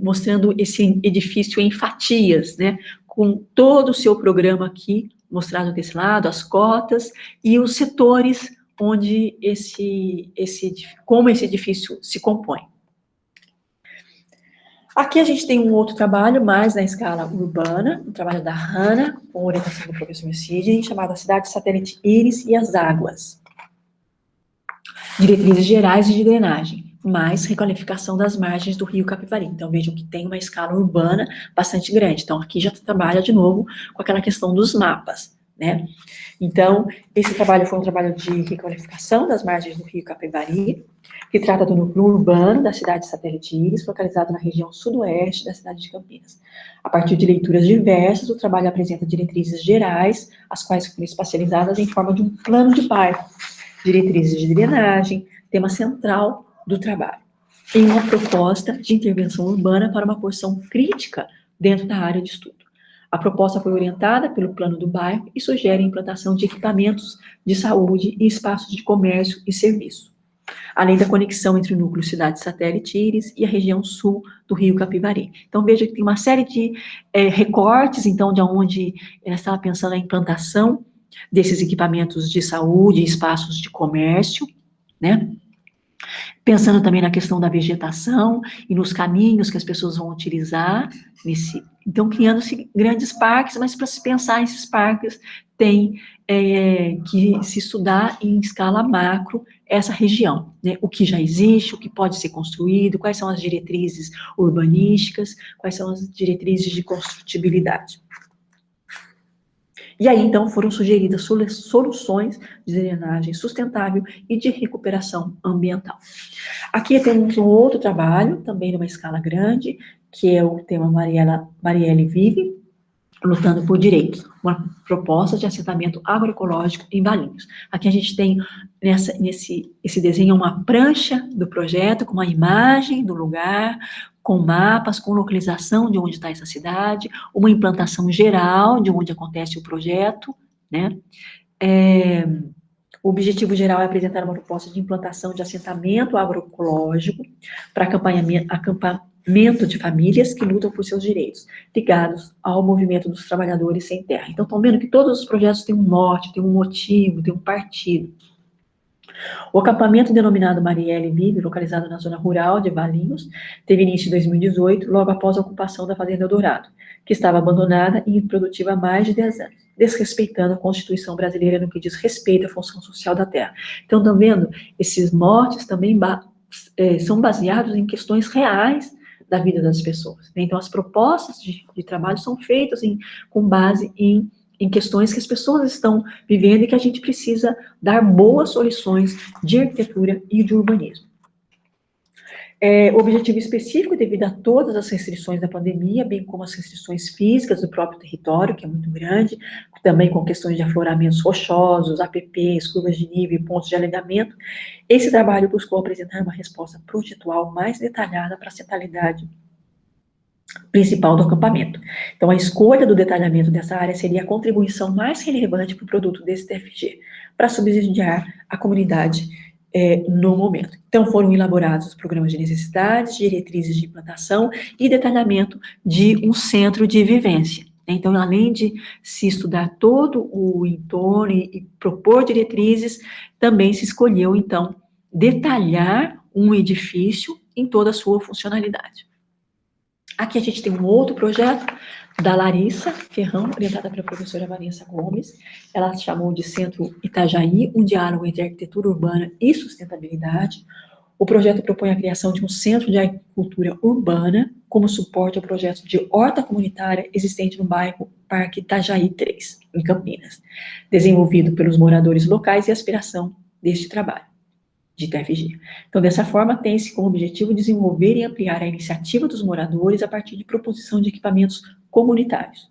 mostrando esse edifício em fatias, né, com todo o seu programa aqui, mostrado desse lado, as cotas, e os setores onde como esse edifício se compõe. Aqui a gente tem um outro trabalho, mais na escala urbana, um trabalho da Hanna, com orientação do professor Sidney, chamado Cidade Satélite Íris e as Águas. Diretrizes gerais de drenagem, mais requalificação das margens do rio Capivari. Então, vejam que tem uma escala urbana bastante grande. Então, aqui já trabalha de novo com aquela questão dos mapas, né? Então, esse trabalho foi um trabalho de requalificação das margens do rio Capivari, que trata do núcleo urbano da cidade de Satélite Íris, localizado na região sudoeste da cidade de Campinas. A partir de leituras diversas, o trabalho apresenta diretrizes gerais, as quais foram espacializadas em forma de um plano de bairro, diretrizes de drenagem, tema central do trabalho, em uma proposta de intervenção urbana para uma porção crítica dentro da área de estudo. A proposta foi orientada pelo plano do bairro e sugere a implantação de equipamentos de saúde e espaços de comércio e serviço, além da conexão entre o núcleo cidade satélite Íris e a região sul do rio Capivari. Então, veja que tem uma série de recortes, então, de onde ela estava pensando a implantação desses equipamentos de saúde e espaços de comércio, né? Pensando também na questão da vegetação e nos caminhos que as pessoas vão utilizar, então criando-se grandes parques, mas para se pensar esses parques tem que se estudar em escala macro essa região, né? O que já existe, o que pode ser construído, quais são as diretrizes urbanísticas, quais são as diretrizes de construtibilidade. E aí, então, foram sugeridas soluções de drenagem sustentável e de recuperação ambiental. Aqui temos um outro trabalho, também numa escala grande, que é o tema Marielle Vive, lutando por direitos, uma proposta de assentamento agroecológico em Valinhos. Aqui a gente tem, esse desenho, uma prancha do projeto, com uma imagem do lugar, com mapas, com localização de onde está essa cidade, uma implantação geral de onde acontece o projeto, né? O objetivo geral é apresentar uma proposta de implantação de assentamento agroecológico para acampamento de famílias que lutam por seus direitos, ligados ao movimento dos trabalhadores sem terra. Então, estão vendo que todos os projetos têm um norte, têm um motivo, têm um partido. O acampamento denominado Marielle Vive, localizado na zona rural de Valinhos, teve início em 2018, logo após a ocupação da Fazenda Eldorado, que estava abandonada e improdutiva há mais de 10 anos, desrespeitando a Constituição brasileira no que diz respeito à função social da terra. Então, estão vendo? Esses motes também são baseados em questões reais da vida das pessoas, né? Então, as propostas de trabalho são feitas com base em questões que as pessoas estão vivendo e que a gente precisa dar boas soluções de arquitetura e de urbanismo. O objetivo específico, devido a todas as restrições da pandemia, bem como as restrições físicas do próprio território, que é muito grande, também com questões de afloramentos rochosos, APPs, curvas de nível e pontos de alagamento, esse trabalho buscou apresentar uma resposta projetual mais detalhada para a centralidade principal do acampamento. Então, a escolha do detalhamento dessa área seria a contribuição mais relevante para o produto desse TFG, para subsidiar a comunidade no momento. Então, foram elaborados os programas de necessidades, diretrizes de implantação e detalhamento de um centro de vivência. Então, além de se estudar todo o entorno e propor diretrizes, também se escolheu, então, detalhar um edifício em toda a sua funcionalidade. Aqui a gente tem um outro projeto da Larissa Ferrão, orientada pela professora Vanessa Gomes. Ela chamou de Centro Itajaí, um diálogo entre arquitetura urbana e sustentabilidade. O projeto propõe a criação de um centro de agricultura urbana como suporte ao projeto de horta comunitária existente no bairro Parque Itajaí 3, em Campinas, desenvolvido pelos moradores locais e aspiração deste trabalho de TFG. Então, dessa forma, tem-se como objetivo desenvolver e ampliar a iniciativa dos moradores a partir de proposição de equipamentos comunitários,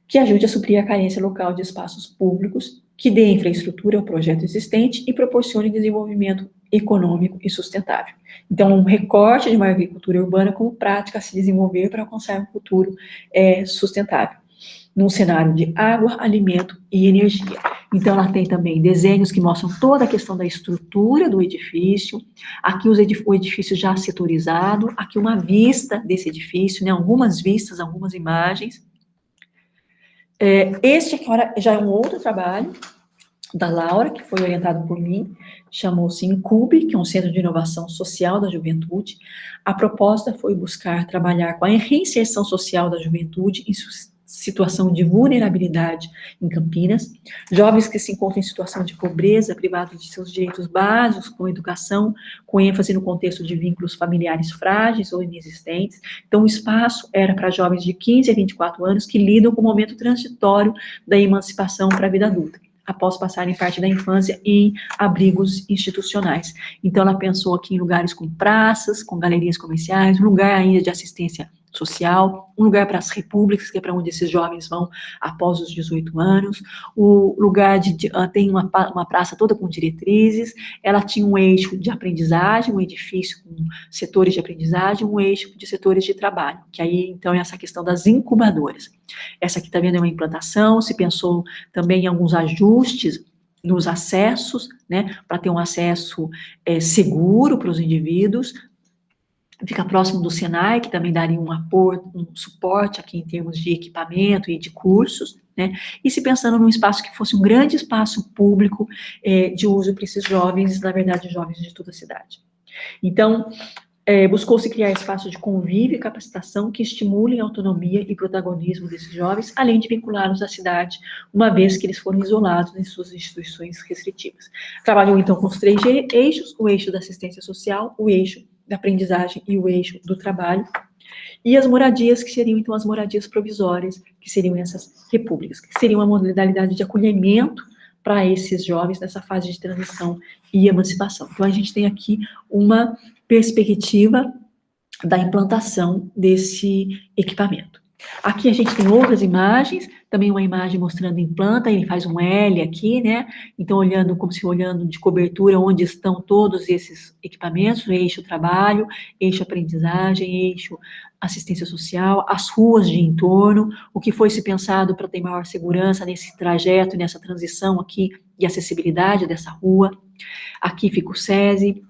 que ajude a suprir a carência local de espaços públicos, que dê infraestrutura ao projeto existente e proporcione desenvolvimento econômico e sustentável. Então, um recorte de uma agricultura urbana como prática a se desenvolver para alcançar um futuro sustentável, num cenário de água, alimento e energia. Então, ela tem também desenhos que mostram toda a questão da estrutura do edifício, aqui o edifício já setorizado, aqui uma vista desse edifício, né, algumas vistas, algumas imagens. Este aqui já é um outro trabalho da Laura, que foi orientado por mim, chamou-se Incube, que é um centro de inovação social da juventude. A proposta foi buscar trabalhar com a reinserção social da juventude em situação de vulnerabilidade em Campinas, jovens que se encontram em situação de pobreza, privados de seus direitos básicos, com educação, com ênfase no contexto de vínculos familiares frágeis ou inexistentes. Então, o espaço era para jovens de 15 a 24 anos que lidam com o momento transitório da emancipação para a vida adulta, após passarem parte da infância em abrigos institucionais. Então, ela pensou aqui em lugares com praças, com galerias comerciais, um lugar ainda de assistência social, um lugar para as repúblicas, que é para onde esses jovens vão após os 18 anos, o lugar tem uma praça toda com diretrizes, ela tinha um eixo de aprendizagem, um edifício com setores de aprendizagem, um eixo de setores de trabalho, que aí, então, é essa questão das incubadoras. Essa aqui está vendo é uma implantação, se pensou também em alguns ajustes nos acessos, né, para ter um acesso seguro para os indivíduos. Fica próximo do Senai, que também daria um apoio, um suporte aqui em termos de equipamento e de cursos, né? E se pensando num espaço que fosse um grande espaço público de uso para esses jovens, na verdade, jovens de toda a cidade. Então, buscou-se criar espaços de convívio e capacitação que estimulem a autonomia e protagonismo desses jovens, além de vinculá-los à cidade, uma vez que eles foram isolados em suas instituições restritivas. Trabalhou, então, com os 3 eixos, o eixo da assistência social, o eixo da aprendizagem e o eixo do trabalho, e as moradias, que seriam, então, as moradias provisórias, que seriam essas repúblicas, que seriam uma modalidade de acolhimento para esses jovens nessa fase de transição e emancipação. Então, a gente tem aqui uma perspectiva da implantação desse equipamento. Aqui a gente tem outras imagens, também uma imagem mostrando implanta, ele faz um L aqui, né? Então, olhando, como se olhando de cobertura, onde estão todos esses equipamentos, o eixo trabalho, eixo aprendizagem, eixo assistência social, as ruas de entorno, o que foi se pensado para ter maior segurança nesse trajeto, nessa transição aqui, e acessibilidade dessa rua. Aqui fica o SESI.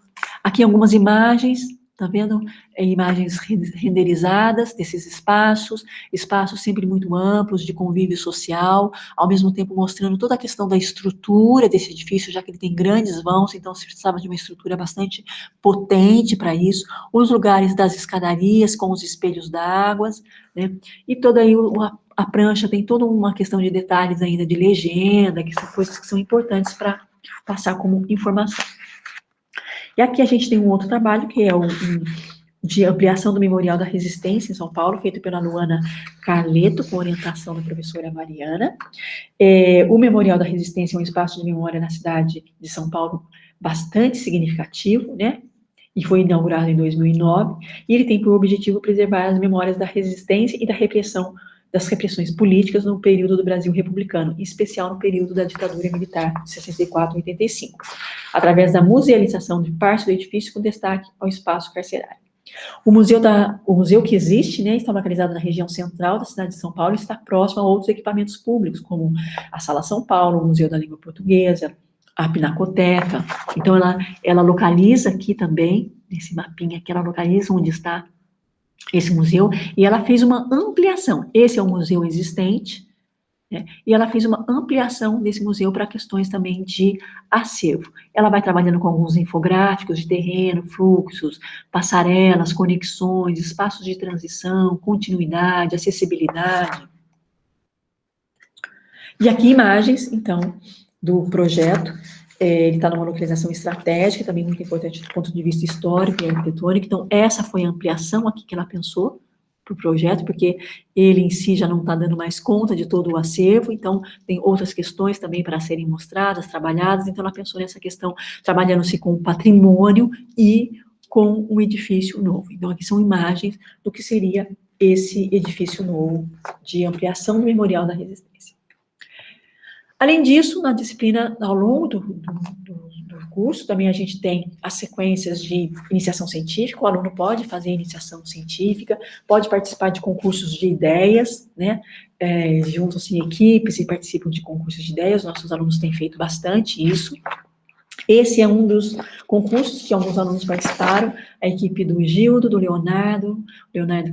Aqui algumas imagens, tá vendo? Imagens renderizadas desses espaços sempre muito amplos, de convívio social, ao mesmo tempo mostrando toda a questão da estrutura desse edifício, já que ele tem grandes vãos, então se precisava de uma estrutura bastante potente para isso, os lugares das escadarias com os espelhos d'água, né? E toda aí a prancha tem toda uma questão de detalhes ainda de legenda, que são coisas que são importantes para passar como informação. E aqui a gente tem um outro trabalho, que é de ampliação do Memorial da Resistência em São Paulo, feito pela Luana Carleto, com orientação da professora Mariana. O Memorial da Resistência é um espaço de memória na cidade de São Paulo bastante significativo, né? E foi inaugurado em 2009, e ele tem por objetivo preservar as memórias da resistência e da repressão, das repressões políticas no período do Brasil republicano, em especial no período da ditadura militar, de 64 a 85, através da musealização de parte do edifício com destaque ao espaço carcerário. O museu que existe, né, está localizado na região central da cidade de São Paulo e está próximo a outros equipamentos públicos, como a Sala São Paulo, o Museu da Língua Portuguesa, a Pinacoteca. Então, ela localiza aqui também, nesse mapinha aqui, ela localiza onde está esse museu, e ela fez uma ampliação. Esse é o museu existente, né, e ela fez uma ampliação desse museu para questões também de acervo. Ela vai trabalhando com alguns infográficos de terreno, fluxos, passarelas, conexões, espaços de transição, continuidade, acessibilidade. E aqui imagens, então, do projeto. Ele está numa localização estratégica, também muito importante do ponto de vista histórico e arquitetônico. Então, essa foi a ampliação aqui que ela pensou para o projeto, porque ele em si já não está dando mais conta de todo o acervo, então tem outras questões também para serem mostradas, trabalhadas, então ela pensou nessa questão, trabalhando-se com o patrimônio e com um edifício novo. Então, aqui são imagens do que seria esse edifício novo de ampliação do Memorial da Resistência. Além disso, na disciplina, ao longo do curso, também a gente tem as sequências de iniciação científica, o aluno pode fazer iniciação científica, pode participar de concursos de ideias, né, juntam-se em equipes e participam de concursos de ideias, nossos alunos têm feito bastante isso. Esse é um dos concursos que alguns alunos participaram, a equipe do Gildo, do Leonardo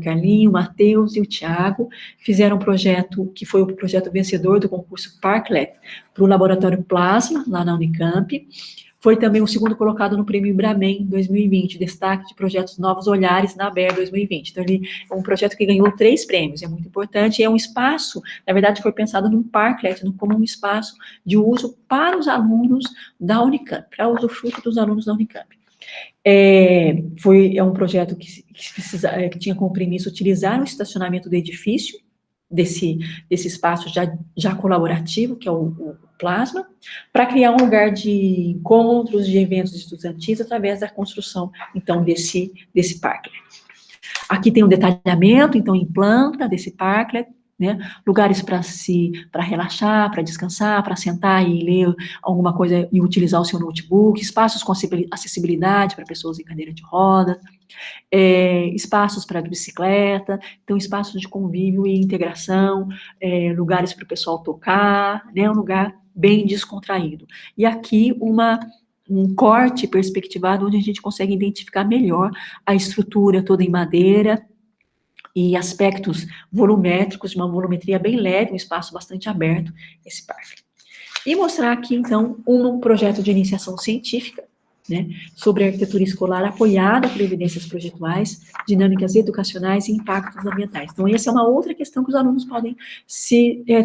Carlinho, o Matheus e o Thiago, fizeram um projeto, que foi o projeto vencedor do concurso Parklet, para o Laboratório Plasma, lá na Unicamp. Foi também o segundo colocado no Prêmio Ibramen 2020, destaque de projetos Novos Olhares na ABER 2020. Então, ele é um projeto que ganhou 3 prêmios, é muito importante, e é um espaço, na verdade, foi pensado num parklet, como um espaço de uso para os alunos da Unicamp, para usufruto dos alunos da Unicamp. É um projeto que tinha como premissa utilizar o estacionamento do edifício, desse espaço já colaborativo, que é o Plasma, para criar um lugar de encontros, de eventos estudantis, através da construção, então, desse parklet. Aqui tem um detalhamento, então, em planta desse parklet, né, lugares para relaxar, para descansar, para sentar e ler alguma coisa e utilizar o seu notebook, espaços com acessibilidade para pessoas em cadeira de roda, espaços para bicicleta, então espaços de convívio e integração, lugares para o pessoal tocar, né, um lugar bem descontraído. E aqui um corte perspectivado onde a gente consegue identificar melhor a estrutura toda em madeira, e aspectos volumétricos, de uma volumetria bem leve, um espaço bastante aberto, esse parque. E mostrar aqui, então, um projeto de iniciação científica, né, sobre a arquitetura escolar apoiada por evidências projetuais, dinâmicas educacionais e impactos ambientais. Então, essa é uma outra questão que os alunos podem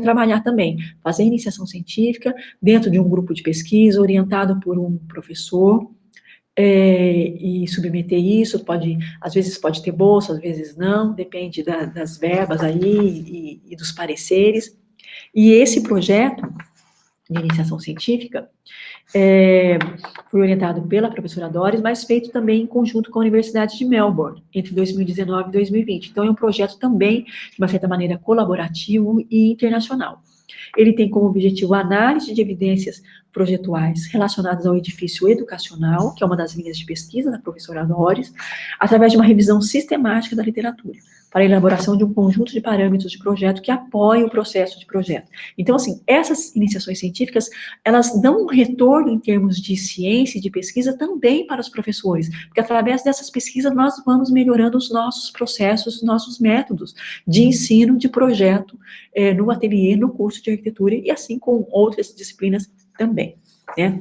trabalhar também, fazer iniciação científica dentro de um grupo de pesquisa, orientado por um professor, e submeter isso, às vezes pode ter bolsa, às vezes não, depende das verbas aí e dos pareceres. E esse projeto de iniciação científica foi orientado pela professora Doris, mas feito também em conjunto com a Universidade de Melbourne, entre 2019 e 2020. Então, é um projeto também, de uma certa maneira, colaborativo e internacional. Ele tem como objetivo a análise de evidências projetuais relacionadas ao edifício educacional, que é uma das linhas de pesquisa da professora Doris, através de uma revisão sistemática da literatura, para a elaboração de um conjunto de parâmetros de projeto que apoiem o processo de projeto. Então, assim, essas iniciações científicas, elas dão um retorno em termos de ciência e de pesquisa também para os professores, porque através dessas pesquisas nós vamos melhorando os nossos processos, os nossos métodos de ensino, de projeto, no ateliê, no curso de arquitetura, e assim com outras disciplinas também, né?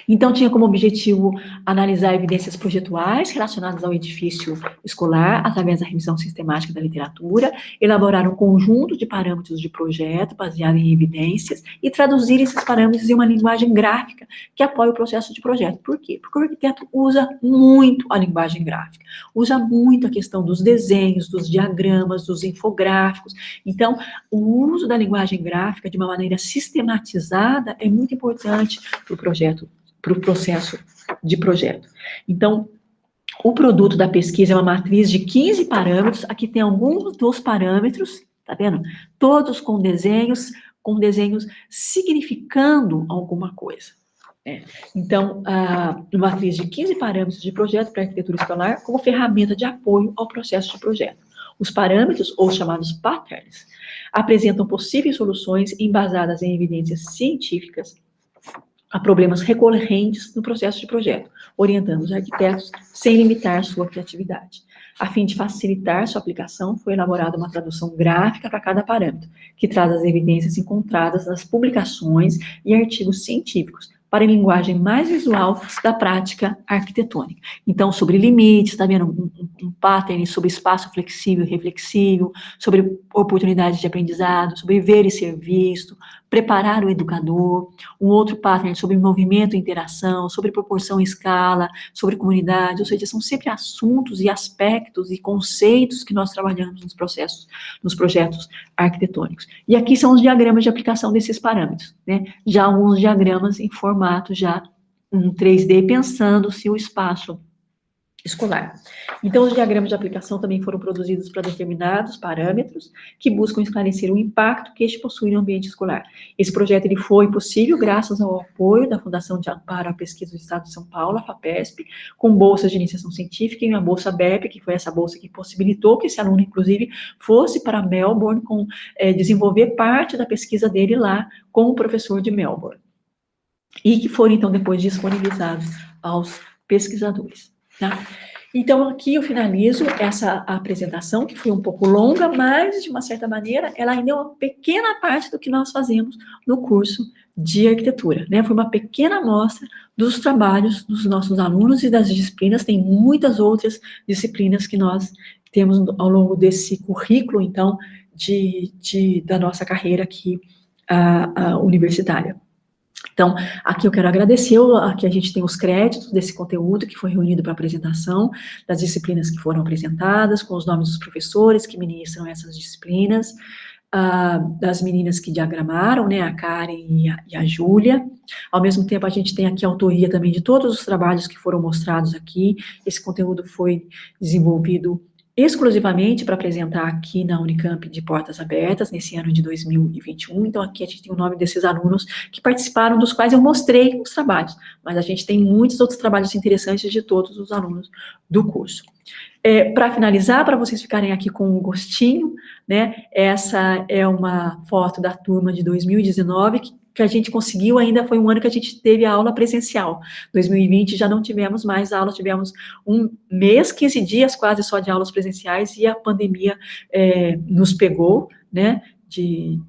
Então, tinha como objetivo analisar evidências projetuais relacionadas ao edifício escolar, através da revisão sistemática da literatura, elaborar um conjunto de parâmetros de projeto baseado em evidências e traduzir esses parâmetros em uma linguagem gráfica que apoie o processo de projeto. Por quê? Porque o arquiteto usa muito a linguagem gráfica, usa muito a questão dos desenhos, dos diagramas, dos infográficos. Então, o uso da linguagem gráfica de uma maneira sistematizada é muito importante para o projeto, para o processo de projeto. Então, o produto da pesquisa é uma matriz de 15 parâmetros, aqui tem alguns dos parâmetros, tá vendo? Todos com desenhos significando alguma coisa. Então, uma matriz de 15 parâmetros de projeto para arquitetura escolar como ferramenta de apoio ao processo de projeto. Os parâmetros, ou chamados patterns, apresentam possíveis soluções embasadas em evidências científicas a problemas recorrentes no processo de projeto, orientando os arquitetos sem limitar sua criatividade. A fim de facilitar sua aplicação, foi elaborada uma tradução gráfica para cada parâmetro, que traz as evidências encontradas nas publicações e artigos científicos, para a linguagem mais visual da prática arquitetônica. Então, sobre limites, tá vendo? Um pattern sobre espaço flexível e reflexível, sobre oportunidades de aprendizado, sobre ver e ser visto, preparar o educador, um outro pattern sobre movimento e interação, sobre proporção e escala, sobre comunidade, ou seja, são sempre assuntos e aspectos e conceitos que nós trabalhamos nos projetos arquitetônicos. E aqui são os diagramas de aplicação desses parâmetros, né? Já alguns diagramas em formato já em 3D, pensando-se o espaço escolar. Então, os diagramas de aplicação também foram produzidos para determinados parâmetros que buscam esclarecer o impacto que este possui no ambiente escolar. Esse projeto ele foi possível graças ao apoio da Fundação de Amparo à Pesquisa do Estado de São Paulo, a FAPESP, com bolsas de iniciação científica e uma bolsa BEP, que foi essa bolsa que possibilitou que esse aluno, inclusive, fosse para Melbourne desenvolver parte da pesquisa dele lá com o professor de Melbourne. E que foram, então, depois disponibilizados aos pesquisadores. Tá? Então, aqui eu finalizo essa apresentação, que foi um pouco longa, mas, de uma certa maneira, ela ainda é uma pequena parte do que nós fazemos no curso de arquitetura, né? Foi uma pequena amostra dos trabalhos dos nossos alunos e das disciplinas, tem muitas outras disciplinas que nós temos ao longo desse currículo, então, da nossa carreira aqui universitária. Então, aqui eu quero agradecer, aqui a gente tem os créditos desse conteúdo que foi reunido para apresentação, das disciplinas que foram apresentadas, com os nomes dos professores que ministram essas disciplinas, das meninas que diagramaram, né, a Karen e a Júlia. Ao mesmo tempo, a gente tem aqui a autoria também de todos os trabalhos que foram mostrados aqui. Esse conteúdo foi desenvolvido exclusivamente para apresentar aqui na Unicamp de Portas Abertas, nesse ano de 2021. Então, aqui a gente tem o nome desses alunos que participaram, dos quais eu mostrei os trabalhos, mas a gente tem muitos outros trabalhos interessantes de todos os alunos do curso. Para finalizar, para vocês ficarem aqui com um gostinho, né, essa é uma foto da turma de 2019, que a gente conseguiu, ainda foi um ano que a gente teve a aula presencial. 2020 já não tivemos mais aula, tivemos um mês, 15 dias quase só de aulas presenciais, e a pandemia nos pegou, né, de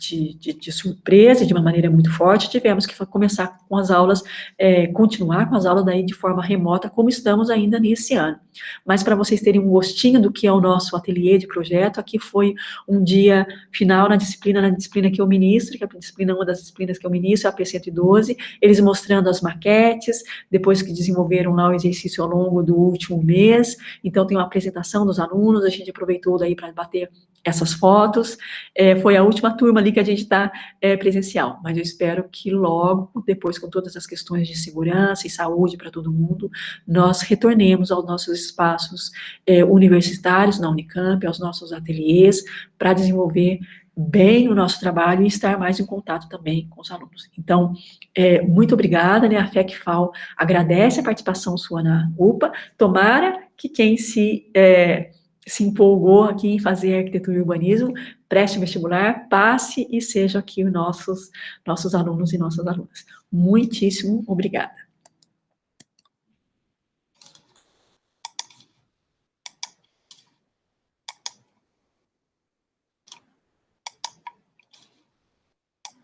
surpresa, de uma maneira muito forte. Tivemos que começar com as aulas, continuar com as aulas daí de forma remota, como estamos ainda nesse ano. Mas para vocês terem um gostinho do que é o nosso ateliê de projeto, aqui foi um dia final na disciplina que eu ministro, que é a disciplina, uma das disciplinas que eu ministro, a P112, eles mostrando as maquetes, depois que desenvolveram lá o exercício ao longo do último mês. Então tem uma apresentação dos alunos, a gente aproveitou daí para bater essas fotos. Foi a última turma ali que a gente está presencial, mas eu espero que logo, depois, com todas as questões de segurança e saúde para todo mundo, nós retornemos aos nossos espaços universitários na Unicamp, aos nossos ateliês, para desenvolver bem o nosso trabalho e estar mais em contato também com os alunos. Então, muito obrigada, né? A FECFAL agradece a participação sua na UPA. Tomara que quem se empolgou aqui em fazer arquitetura e urbanismo, preste vestibular, passe e seja aqui os nossos alunos e nossas alunas. Muitíssimo obrigada.